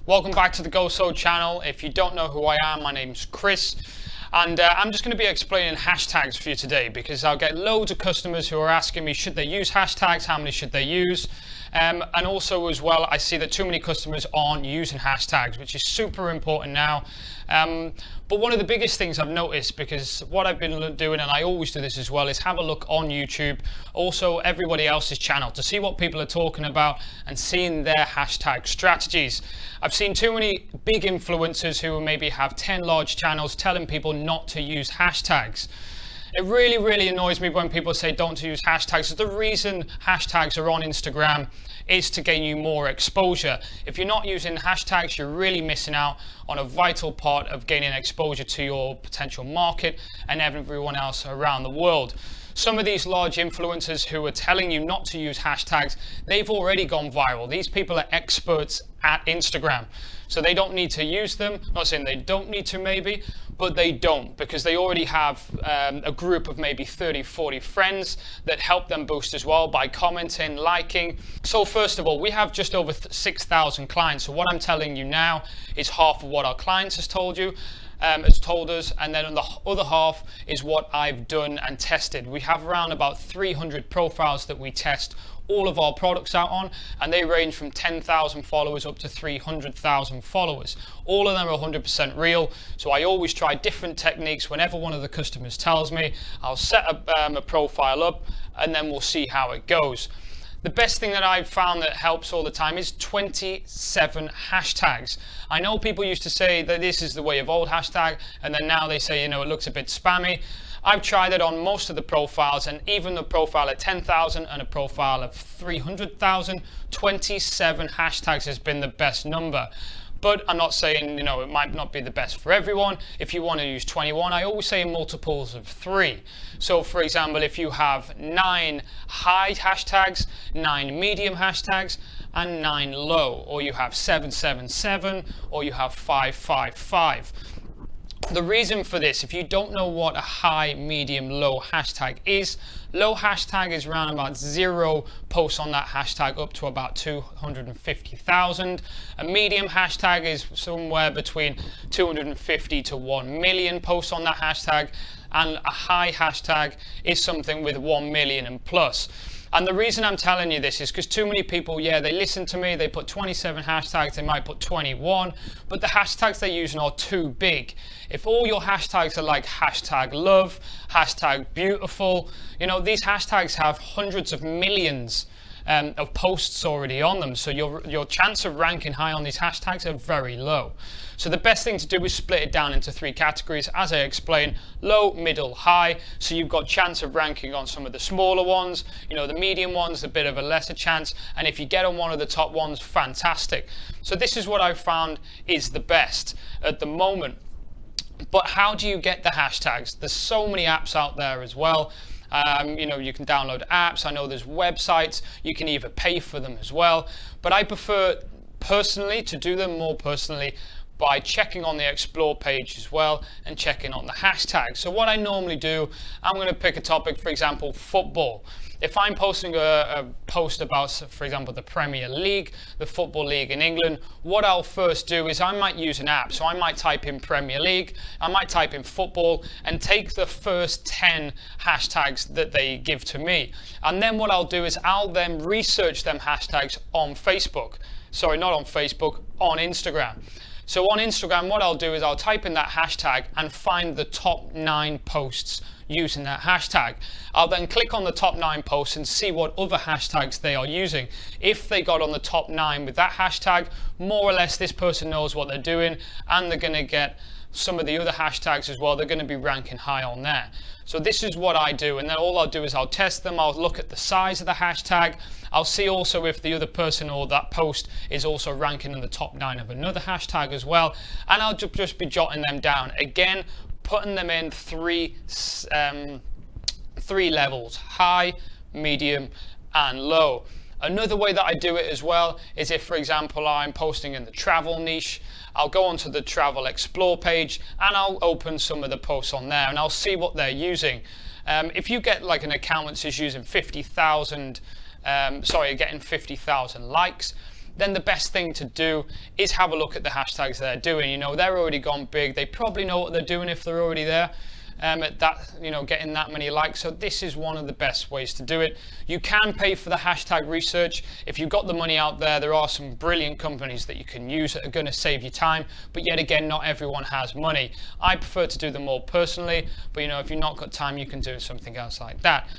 Welcome back to the Goso channel. If you don't know who I am, my name's Chris. And I'm just going to be explaining hashtags for you today because I'll get loads of customers who are asking me, should they use hashtags? How many should they use? And also as well, I see that too many customers aren't using hashtags, which is super important now. But one of the biggest things I've noticed, because what I've been doing, and I always do this as well, is have a look on YouTube, also everybody else's channel, to see what people are talking about and seeing their hashtag strategies. I've seen too many big influencers who maybe have 10 large channels telling people not to use hashtags. It really annoys me when people say don't use hashtags. The reason hashtags are on Instagram is to gain you more exposure. If you're not using hashtags, you're really missing out on a vital part of gaining exposure to your potential market and everyone else around the world. Some of these large influencers who are telling you not to use hashtags, they've already gone viral. These people are experts at Instagram. So they don't need to use them. Not saying they don't need to maybe, but they don't, because they already have a group of maybe 30, 40 friends that help them boost as well by commenting, liking. So first of all, we have just over 6,000 clients. So what I'm telling you now is half of what our clients has told you. Has told us, and then on the other half is what I've done and tested. We have around about 300 profiles that we test all of our products out on, and they range from 10,000 followers up to 300,000 followers. All of them are 100% real, so I always try different techniques. Whenever one of the customers tells me, I'll set a profile up and then we'll see how it goes. The best thing that I've found that helps all the time is 27 hashtags. I know people used to say that this is the way of old hashtag, and then now they say, it looks a bit spammy. I've tried it on most of the profiles, and even the profile at 10,000 and a profile of 300,000, 27 hashtags has been the best number. But I'm not saying, it might not be the best for everyone. If you want to use 21, I always say multiples of 3. So for example, if you have 9 high hashtags, 9 medium hashtags, and 9 low, or you have 777, or you have 555. The reason for this, if you don't know what a high, medium, low hashtag is, low hashtag is around about 0 posts on that hashtag up to about 250,000. A medium hashtag is somewhere between 250 to 1 million posts on that hashtag, and a high hashtag is something with 1 million and plus. And the reason I'm telling you this is because too many people, they listen to me, they put 27 hashtags, they might put 21, but the hashtags they're using are too big. If all your hashtags are like hashtag love, hashtag beautiful, these hashtags have hundreds of millions of posts already on them, so your chance of ranking high on these hashtags are very low. So the best thing to do is split it down into 3 categories, as I explained: low, middle, high. So you've got chance of ranking on some of the smaller ones, the medium ones, a bit of a lesser chance, and if you get on one of the top ones, fantastic. So this is what I've found is the best at the moment. But how do you get the hashtags? There's so many apps out there as well. You can download apps. I know there's websites. You can either pay for them as well. But I prefer personally to do them more personally by checking on the explore page as well and checking on the hashtags. So what I normally do, I'm going to pick a topic, for example, football. If I'm posting a post about, for example, the Premier League, the Football League in England, what I'll first do is I might use an app. So I might type in Premier League, I might type in football, and take the first 10 hashtags that they give to me. And then what I'll do is I'll then research them hashtags on Facebook. Sorry, not on Facebook, on Instagram. So on Instagram, what I'll do is I'll type in that hashtag and find the top 9 posts using that hashtag. I'll then click on the top 9 posts and see what other hashtags they are using. If they got on the top 9 with that hashtag, more or less this person knows what they're doing, and they're going to get some of the other hashtags as well. They're going to be ranking high on there. So this is what I do, and then all I'll do is I'll test them. I'll look at the size of the hashtag. I'll see also if the other person or that post is also ranking in the top 9 of another hashtag as well, and I'll just be jotting them down. Again, putting them in 3 levels: high, medium, and low. Another way that I do it as well is if, for example, I'm posting in the travel niche, I'll go onto the travel explore page and I'll open some of the posts on there and I'll see what they're using. If you get like an account that's using 50,000, getting 50,000 likes, then the best thing to do is have a look at the hashtags they're doing. You know, they're already gone big. They probably know what they're doing if they're already there. At that, you know, getting that many likes. So this is one of the best ways to do it. You can pay for the hashtag research. If you've got the money out there, there are some brilliant companies that you can use that are going to save you time. But yet again, not everyone has money. I prefer to do them all personally, but you know, if you've not got time, you can do something else like that.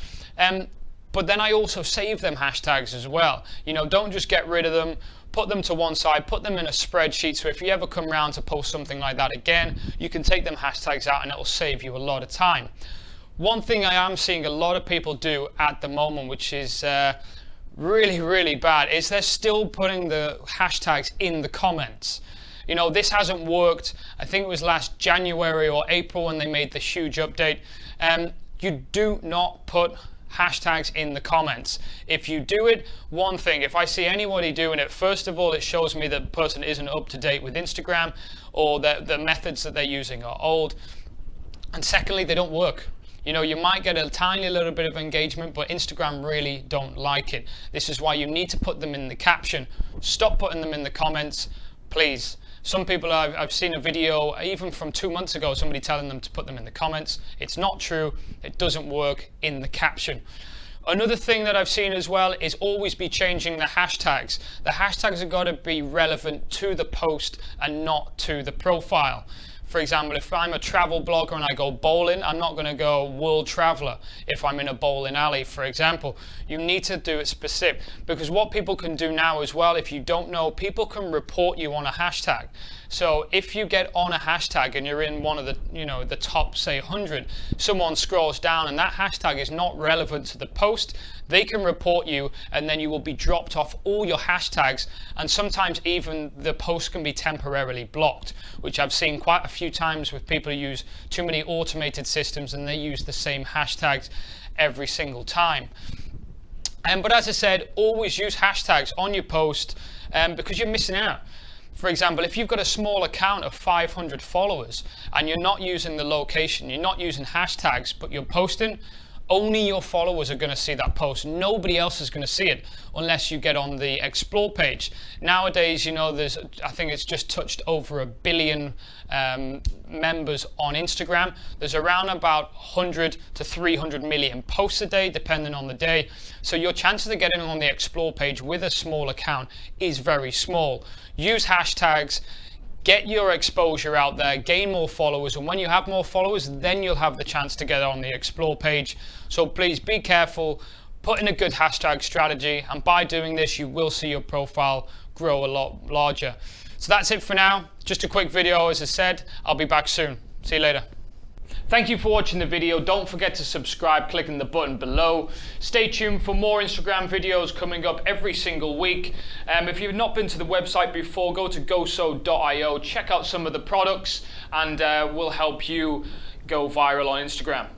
But then I also save them hashtags as well. You know, don't just get rid of them. Put them to one side, put them in a spreadsheet, so if you ever come around to post something like that again, you can take them hashtags out and it will save you a lot of time. One thing I am seeing a lot of people do at the moment, which is really, really bad, is they're still putting the hashtags in the comments. You know, this hasn't worked. I think it was last January or April when they made the huge update. You do not put hashtags in the comments. If you do it, one thing, if I see anybody doing it, first of all, it shows me that the person isn't up to date with Instagram, or that the methods that they're using are old. And secondly, they don't work. You know, you might get a tiny little bit of engagement, but Instagram really don't like it. This is why you need to put them in the caption. Stop putting them in the comments, please. Some people, I've seen a video even from 2 months ago, somebody telling them to put them in the comments. It's not true. It doesn't work in the caption. Another thing that I've seen as well is always be changing the hashtags. The hashtags have got to be relevant to the post and not to the profile. For example, if I'm a travel blogger and I go bowling, I'm not going to go world traveler if I'm in a bowling alley, for example. You need to do it specific, because what people can do now as well, if you don't know, people can report you on a hashtag. So if you get on a hashtag and you're in one of the, you know, the top, say 100, someone scrolls down and that hashtag is not relevant to the post, they can report you, and then you will be dropped off all your hashtags, and sometimes even the post can be temporarily blocked, which I've seen quite a few times with people who use too many automated systems and they use the same hashtags every single time. But as I said, always use hashtags on your post because you're missing out. For example, if you've got a small account of 500 followers and you're not using the location, you're not using hashtags, but you're posting, only your followers are going to see that post. Nobody else is going to see it unless you get on the explore page. Nowadays, you know, I think it's just touched over 1 billion members on Instagram. There's around about 100 to 300 million posts a day, depending on the day. So your chances of getting on the explore page with a small account is very small. Use hashtags. Get your exposure out there, gain more followers, and when you have more followers, then you'll have the chance to get on the explore page. So please be careful, put in a good hashtag strategy, and by doing this, you will see your profile grow a lot larger. So that's it for now. Just a quick video, as I said. I'll be back soon. See you later. Thank you for watching the video. Don't forget to subscribe, clicking the button below. Stay tuned for more Instagram videos coming up every single week. If you've not been to the website before, go to goso.io, check out some of the products, and we'll help you go viral on Instagram.